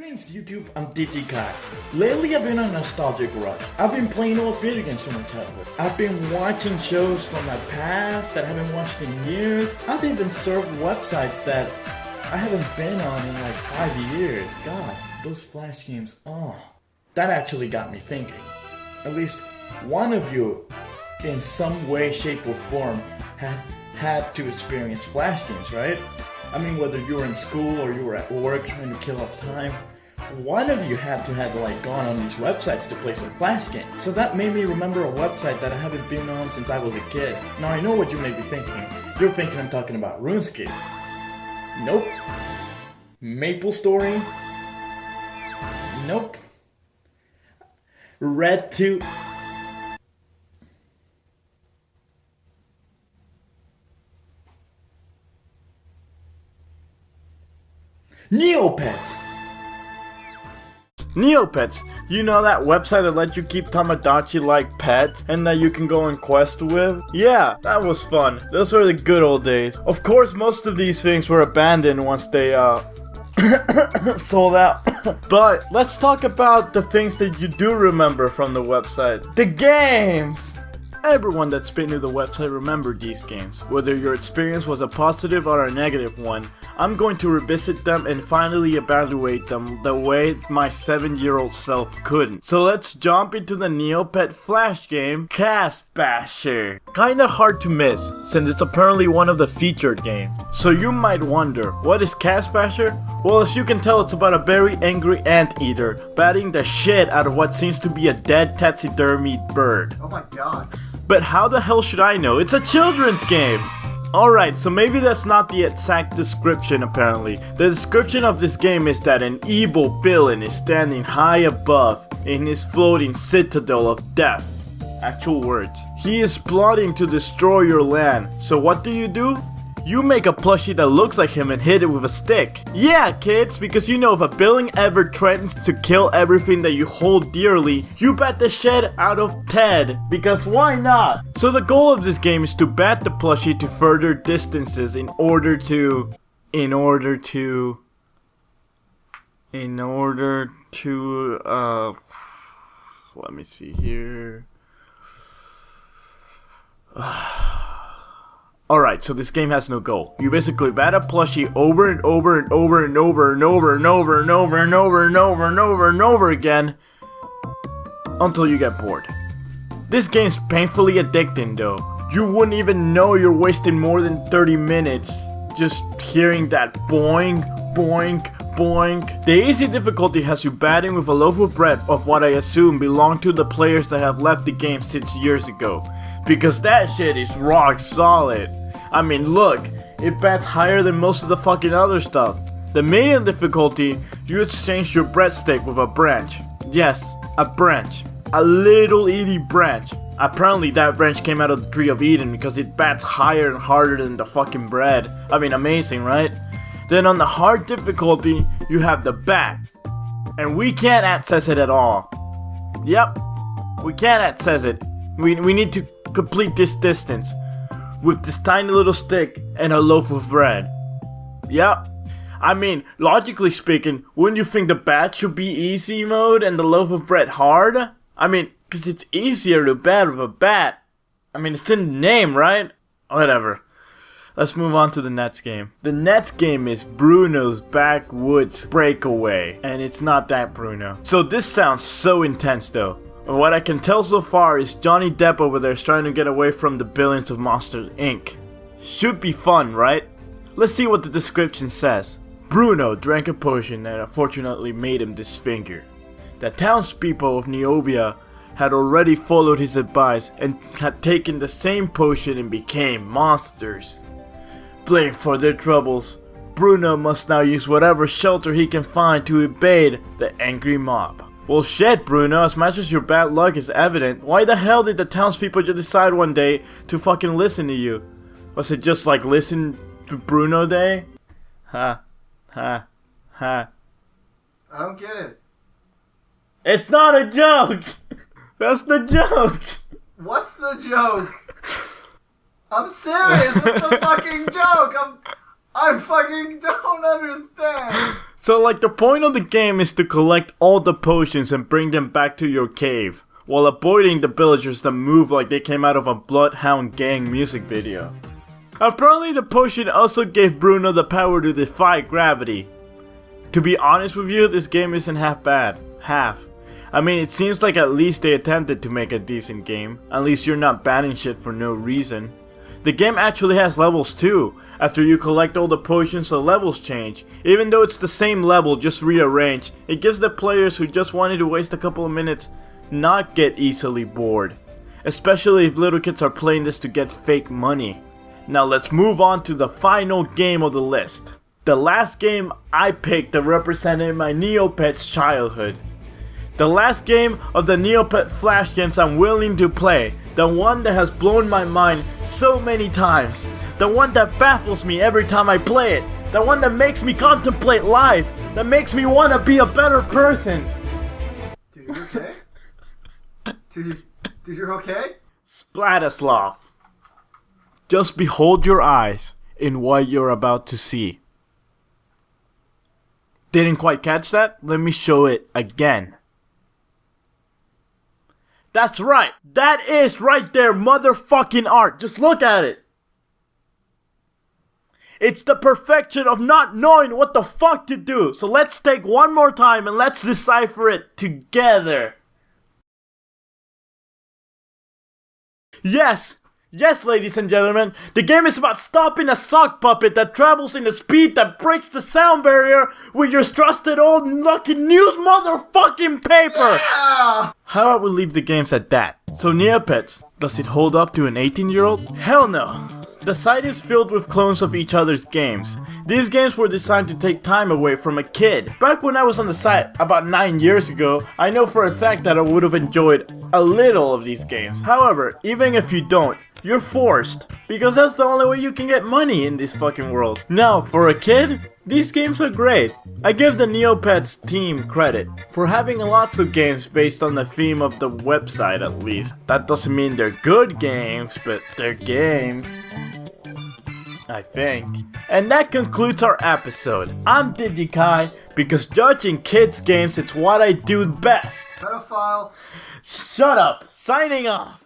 Greetings YouTube, I'm Digikai. Lately I've been on a nostalgic rush. I've been playing old video games from my childhood. I've been watching shows from my past that I haven't watched in years. I've even surfed websites that I haven't been on in like 5 years. God, those Flash games, that actually got me thinking. At least one of you, in some way, shape, or form, had to experience Flash games, right? I mean, whether you were in school or you were at work trying to kill off time, one of you had like gone on these websites to play some Flash games. So that made me remember a website that I haven't been on since I was a kid. Now I know what you may be thinking. You're thinking I'm talking about RuneScape. Nope. Maple Story? Nope. Red 2. Neopets! Neopets, you know that website that lets you keep Tamagotchi-like pets and that you can go on quest with? Yeah, that was fun. Those were the good old days. Of course, most of these things were abandoned once they, sold out. But let's talk about the things that you do remember from the website. The games! Everyone that's been to the website remembered these games. Whether your experience was a positive or a negative one, I'm going to revisit them and finally evaluate them the way my 7-year-old self couldn't. So let's jump into the Neopet Flash game, Cast Basher. Kinda hard to miss, since it's apparently one of the featured games. So you might wonder, what is Cast Basher? Well, as you can tell, it's about a very angry anteater batting the shit out of what seems to be a dead taxidermied bird. Oh my god. But how the hell should I know? It's a children's game! Alright, so maybe that's not the exact description apparently. The description of this game is that an evil villain is standing high above in his floating citadel of death. Actual words. He is plotting to destroy your land. So what do? You make a plushie that looks like him and hit it with a stick. Yeah, kids, because you know if a villain ever threatens to kill everything that you hold dearly, you bat the shit out of Ted, because why not? So the goal of this game is to bat the plushie to further distances in order to, let me see here. Alright, so this game has no goal. You basically bat a plushie over and over and over and over and over and over and over and over and over and over and over again until you get bored. This game's painfully addicting though. You wouldn't even know you're wasting more than 30 minutes just hearing that boing, boink, boink. The easy difficulty has you batting with a loaf of bread of what I assume belonged to the players that have left the game 6 years ago. Because that shit is rock solid. I mean look, it bats higher than most of the fucking other stuff. The medium difficulty, you exchange your breadstick with a branch. Yes, a branch. A little itty branch. Apparently that branch came out of the Tree of Eden because it bats higher and harder than the fucking bread. I mean amazing, right? Then on the hard difficulty, you have the bat. And we can't access it at all. Yep, we can't access it. We need to complete this distance with this tiny little stick and a loaf of bread. Yep. I mean, logically speaking, wouldn't you think the bat should be easy mode and the loaf of bread hard? I mean, cause it's easier to bat with a bat. I mean, it's in the name, right? Whatever. Let's move on to the next game. The next game is Bruno's Backwoods Breakaway, and it's not that Bruno. So this sounds so intense though. What I can tell so far is Johnny Depp over there is trying to get away from the billions of Monsters Inc. Should be fun, right? Let's see what the description says. Bruno drank a potion that unfortunately made him disfigure. The townspeople of Neovia had already followed his advice and had taken the same potion and became monsters. Blamed for their troubles, Bruno must now use whatever shelter he can find to evade the angry mob. Well shit, Bruno, as much as your bad luck is evident, why the hell did the townspeople just decide one day to fucking listen to you? Was it just like listen to Bruno Day? Ha. Ha. Ha. I don't get it. It's not a joke! That's the joke! What's the joke? I'm serious, what's the fucking joke? I fucking don't understand. So like the point of the game is to collect all the potions and bring them back to your cave, while avoiding the villagers that move like they came out of a Bloodhound Gang music video. Apparently the potion also gave Bruno the power to defy gravity. To be honest with you, this game isn't half bad. Half. I mean, it seems like at least they attempted to make a decent game. At least you're not banning shit for no reason. The game actually has levels too. After you collect all the potions, the levels change. Even though it's the same level, just rearranged, it gives the players who just wanted to waste a couple of minutes not get easily bored. Especially if little kids are playing this to get fake money. Now let's move on to the final game of the list. The last game I picked that represented my Neopets childhood. The last game of the Neopet Flash games I'm willing to play. The one that has blown my mind so many times. The one that baffles me every time I play it. The one that makes me contemplate life. That makes me want to be a better person. Dude, you okay? Dude, you're okay? Splatoslav. Just behold your eyes in what you're about to see. Didn't quite catch that? Let me show it again. That's right. That is right there motherfucking art. Just look at it. It's the perfection of not knowing what the fuck to do. So let's take one more time and let's decipher it together. Yes. Yes, ladies and gentlemen, the game is about stopping a sock puppet that travels in a speed that breaks the sound barrier with your trusted old lucky news motherfucking paper! Yeah! How about we leave the games at that? So Neopets, does it hold up to an 18-year-old? Hell no! The site is filled with clones of each other's games. These games were designed to take time away from a kid. Back when I was on the site, about 9 years ago, I know for a fact that I would have enjoyed a little of these games. However, even if you don't, you're forced, because that's the only way you can get money in this fucking world. Now, for a kid, these games are great. I give the Neopets team credit for having lots of games based on the theme of the website at least. That doesn't mean they're good games, but they're games. I think. And that concludes our episode. I'm Digikai, because judging kids' games, it's what I do best. Pedophile. Shut up! Signing off!